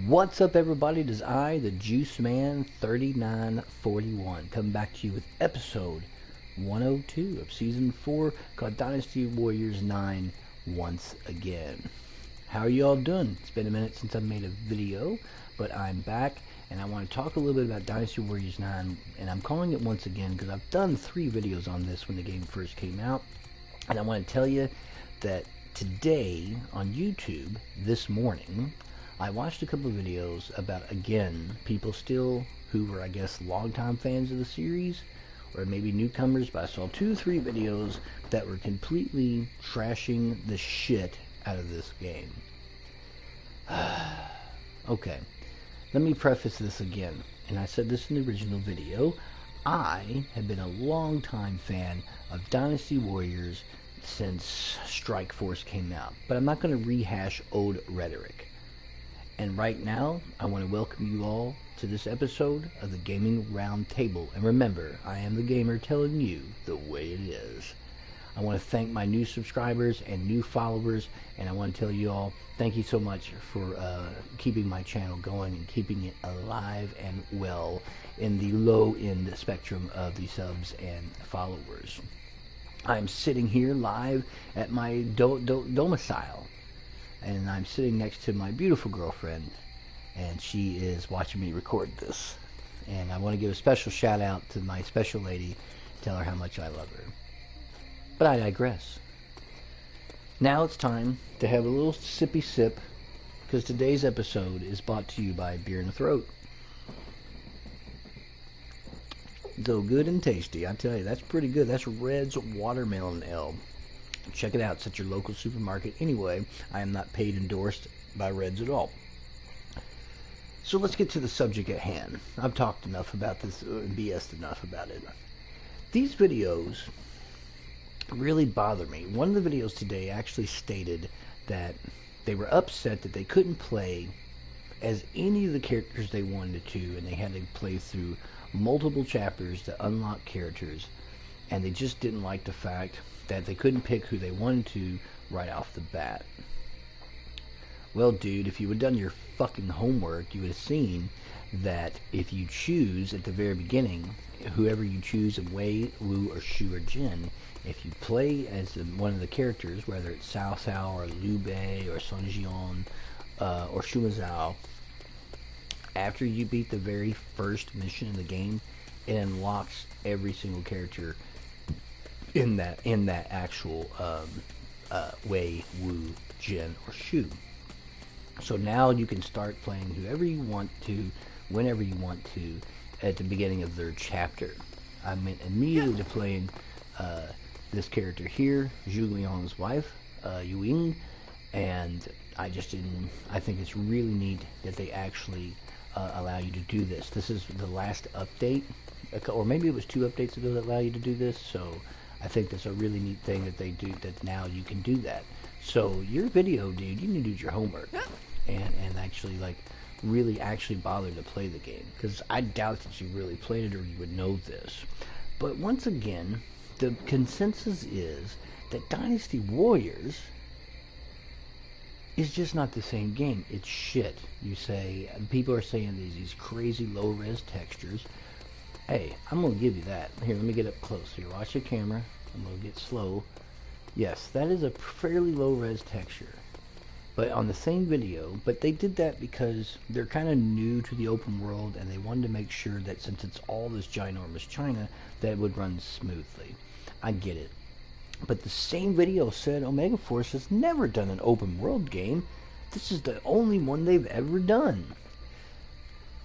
What's up, everybody? It is I, the Juice Man 3941, coming back to you with episode 102 of season 4 called Dynasty Warriors 9 once again. How are you all doing? It's been a minute since I've made a video, but I'm back and I want to talk a little bit about Dynasty Warriors 9, and I'm calling it once again because I've done 3 videos on this when the game first came out, and I want to tell you that today on YouTube, this morning, I watched a couple of videos about, again, people still who were, I guess, longtime fans of the series, or maybe newcomers, but I saw 2-3 videos that were completely trashing the shit out of this game. Okay, let me preface this again, and I said this in the original video. I have been a longtime fan of Dynasty Warriors since Strike Force came out, but I'm not going to rehash old rhetoric. And right now, I want to welcome you all to this episode of the Gaming Roundtable. And remember, I am the gamer telling you the way it is. I want to thank my new subscribers and new followers, and I want to tell you all, thank you so much for keeping my channel going and keeping it alive and well in the low-end spectrum of the subs and followers. I'm sitting here live at my domicile. And I'm sitting next to my beautiful girlfriend, and she is watching me record this. And I want to give a special shout out to my special lady, tell her how much I love her. But I digress. Now it's time to have a little sippy sip, because today's episode is brought to you by Beer in the Throat. So good and tasty, I tell you, that's pretty good. That's Red's Watermelon Ale. Check it out. It's at your local supermarket. Anyway, I am not paid endorsed by Reds at all. So let's get to the subject at hand. I've talked enough about this, BS'd enough about it. These videos really bother me. One of the videos today actually stated that they were upset that they couldn't play as any of the characters they wanted to, and they had to play through multiple chapters to unlock characters, and they just didn't like the fact that they couldn't pick who they wanted to right off the bat. Well, dude, if you had done your fucking homework, you would have seen that if you choose at the very beginning, whoever you choose in Wei, Wu, or Shu, or Jin, if you play as one of the characters, whether it's Cao Cao, or Liu Bei, or Sun Jian, or Shu Zhao, after you beat the very first mission in the game, it unlocks every single character in that actual Wei, Wu, Jin, or Shu. So now you can start playing whoever you want to, whenever you want to, at the beginning of their chapter. I went immediately to playing this character here, Zhu Liang's wife, Yu Ying, and I think it's really neat that they actually allow you to do this. This is the last update, or maybe it was 2 updates ago that allow you to do this, so I think that's a really neat thing that they do, that now you can do that. So your video, dude, you need to do your homework and actually, like, really actually bother to play the game, because I doubt that you really played it or you would know this. But once again, the consensus is that Dynasty Warriors is just not the same game. It's shit. You say, people are saying these crazy low-res textures. Hey, I'm going to give you that. Here, let me get up close. Here, watch the camera. I'm going to get slow. Yes, that is a fairly low-res texture. But on the same video, but they did that because they're kind of new to the open world, and they wanted to make sure that since it's all this ginormous China, that it would run smoothly. I get it. But the same video said Omega Force has never done an open world game. This is the only one they've ever done.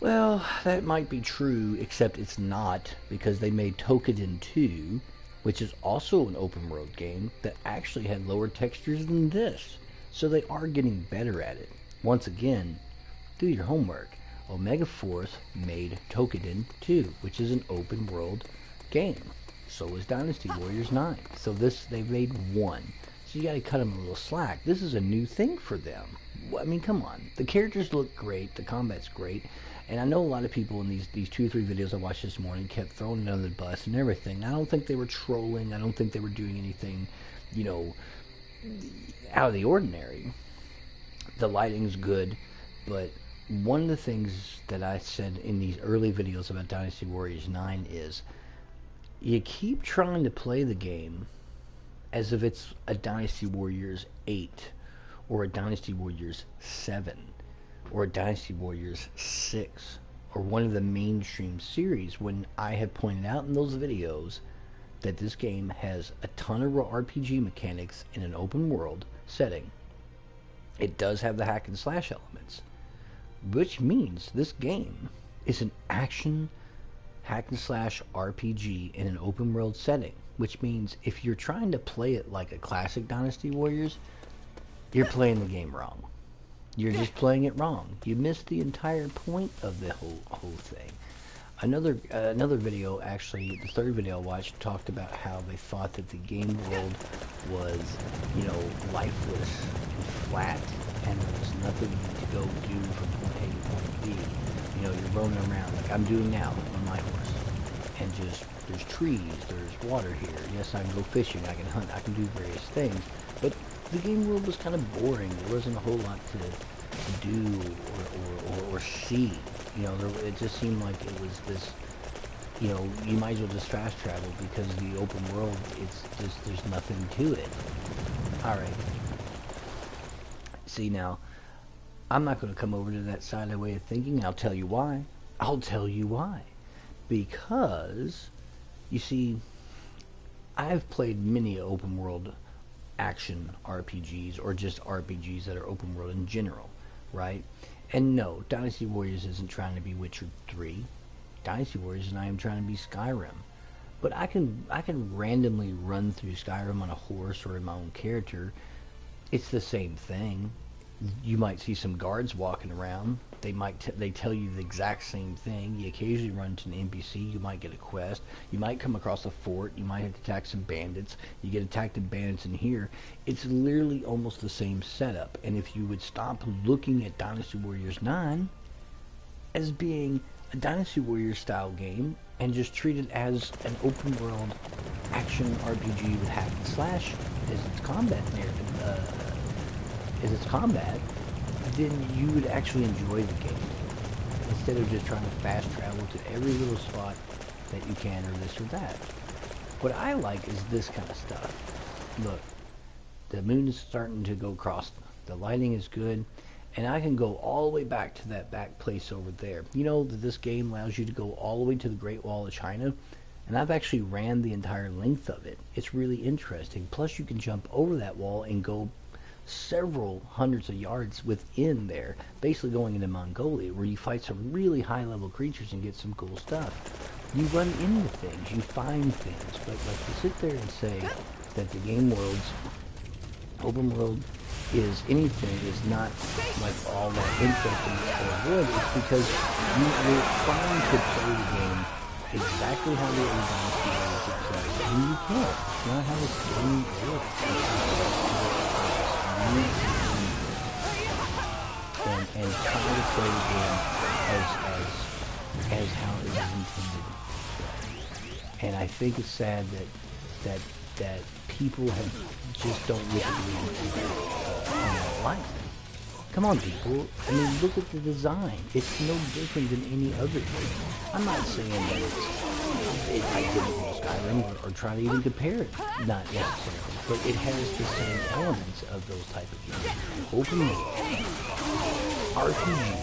Well, that might be true, except it's not, because they made Tokiden 2, which is also an open world game, that actually had lower textures than this. So they are getting better at it. Once again, do your homework. Omega Force made Tokiden 2, which is an open world game. So is Dynasty Warriors 9. So they've made 1. So you gotta cut them a little slack. This is a new thing for them. I mean, come on. The characters look great, the combat's great, and I know a lot of people in these 2 or 3 videos I watched this morning kept throwing it under the bus and everything. I don't think they were trolling. I don't think they were doing anything, you know, out of the ordinary. The lighting's good, but one of the things that I said in these early videos about Dynasty Warriors 9 is you keep trying to play the game as if it's a Dynasty Warriors 8 or a Dynasty Warriors 7 or a Dynasty Warriors 6 or one of the mainstream series, when I have pointed out in those videos that this game has a ton of RPG mechanics in an open world setting. It does have the hack and slash elements, which means this game is an action hack and slash RPG in an open world setting, which means if you're trying to play it like a classic Dynasty Warriors, you're playing the game wrong. You're just playing it wrong. You missed the entire point of the whole thing. Another video, actually, the third video I watched, talked about how they thought that the game world was, lifeless and flat, and there was nothing to go do from point A to point B. You're roaming around like I'm doing now on my horse, and just there's trees, there's water here. Yes, I can go fishing, I can hunt, I can do various things, but the game world was kind of boring. There wasn't a whole lot to do or see. It just seemed like it was this, you might as well just fast travel, because the open world, it's just, there's nothing to it. Alright. See, now, I'm not going to come over to that side of the way of thinking. I'll tell you why. Because, you see, I've played many open world action RPGs, or just RPGs that are open world in general, right? And no, Dynasty Warriors isn't trying to be Witcher 3. Dynasty Warriors and I am trying to be Skyrim. But I can randomly run through Skyrim on a horse or in my own character. It's the same thing. You might see some guards walking around. They tell you the exact same thing. You occasionally run into an NPC. You might get a quest. You might come across a fort. You might have to attack some bandits. You get attacked in bandits in here. It's literally almost the same setup. And if you would stop looking at Dynasty Warriors 9 as being a Dynasty Warriors style game and just treat it as an open world action RPG with hack and slash as its combat then you would actually enjoy the game, instead of just trying to fast travel to every little spot that you can, or this or that. What I like is this kind of stuff. Look, the moon is starting to go across, the lighting is good, and I can go all the way back to that back place over there. You know that this game allows you to go all the way to the Great Wall of China, and I've actually ran the entire length of it. It's really interesting. Plus you can jump over that wall and go several hundreds of yards within there, basically going into Mongolia, where you fight some really high level creatures and get some cool stuff. You run into things, you find things, but like to sit there and say that the game world's open world is anything is not like all that interesting or good. It's because you're trying to play the game exactly how the Dynasty says, and you can't. It's not how this game works. And try to play the game as how it was intended. And I think it's sad that people just don't look at the game in that light. Come on, people. I mean, look at the design. It's no different than any other game. I'm not saying that I didn't use Skyrim or try to even compare it. Not necessarily. But it has the same elements of those type of games. Open world, RPG.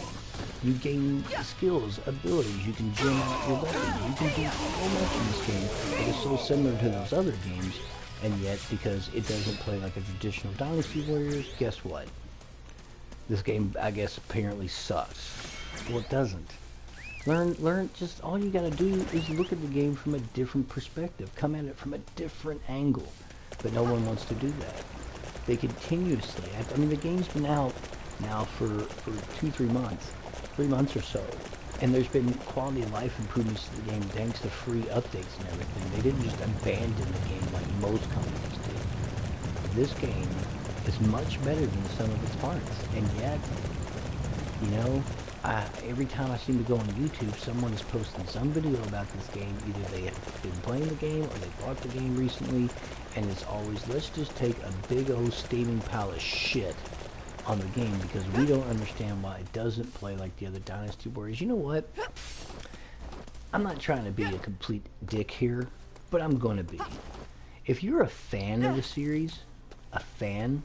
You gain skills, abilities. You can gem out your weapons. You can do so much in this game that is so similar to those other games. And yet, because it doesn't play like a traditional Dynasty Warriors, guess what? This game, I guess, apparently sucks. Well, it doesn't. Learn, just all you gotta do is look at the game from a different perspective. Come at it from a different angle. But no one wants to do that. They continuously, I mean, the game's been out now for 3 months or so. And there's been quality of life improvements to the game thanks to free updates and everything. They didn't just abandon the game like most companies do. This game is much better than the sum of its parts. And yet, every time I seem to go on YouTube, someone is posting some video about this game. Either they have been playing the game or they bought the game recently, and it's always, let's just take a big old steaming pile of shit on the game because we don't understand why it doesn't play like the other Dynasty Warriors. You know what? I'm not trying to be a complete dick here, but I'm going to be. If you're a fan of the series, and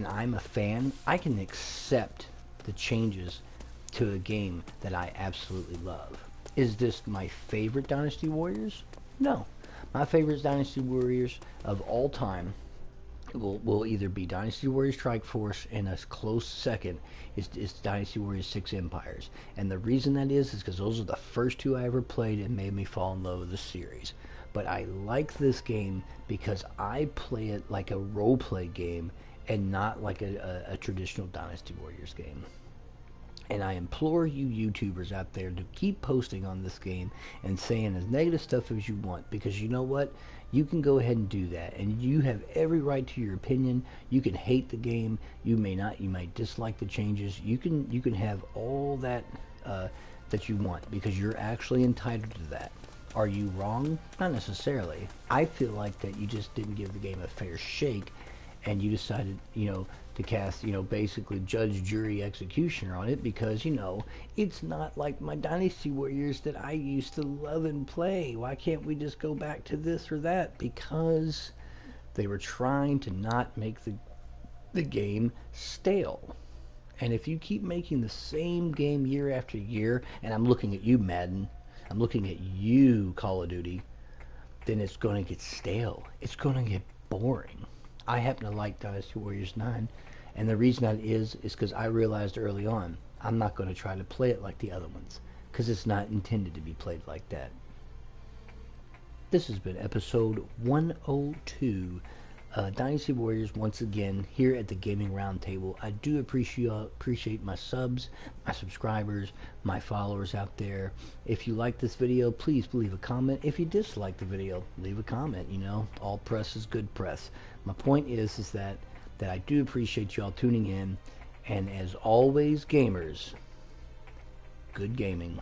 I'm a fan, I can accept the changes to a game that I absolutely love. Is this my favorite Dynasty Warriors? No. My favorite Dynasty Warriors of all time will either be Dynasty Warriors Strike Force, and a close second is Dynasty Warriors 6 Empires. And the reason that is because those are the first two I ever played and made me fall in love with the series. But I like this game because I play it like a role-play game and not like a traditional Dynasty Warriors game. And I implore you YouTubers out there to keep posting on this game and saying as negative stuff as you want, because you know what? You can go ahead and do that, and you have every right to your opinion. You can hate the game, you may not, you might dislike the changes. You can have all that that you want, because you're actually entitled to that. Are you wrong? Not necessarily. I feel like that you just didn't give the game a fair shake, and you decided, to cast, basically judge, jury, executioner on it, because, it's not like my Dynasty Warriors that I used to love and play. Why can't we just go back to this or that? Because they were trying to not make the game stale. And if you keep making the same game year after year, and I'm looking at you, Madden, I'm looking at you, Call of Duty, then it's going to get stale. It's going to get boring. I happen to like Dynasty Warriors 9, and the reason that is because I realized early on I'm not going to try to play it like the other ones, because it's not intended to be played like that. This has been episode 102, Dynasty Warriors once again here at the Gaming Roundtable. I do appreciate my subs, my subscribers, my followers out there. If you like this video, please leave a comment. If you dislike the video, leave a comment. All press is good press. My point is that I do appreciate y'all tuning in, and as always, gamers, good gaming.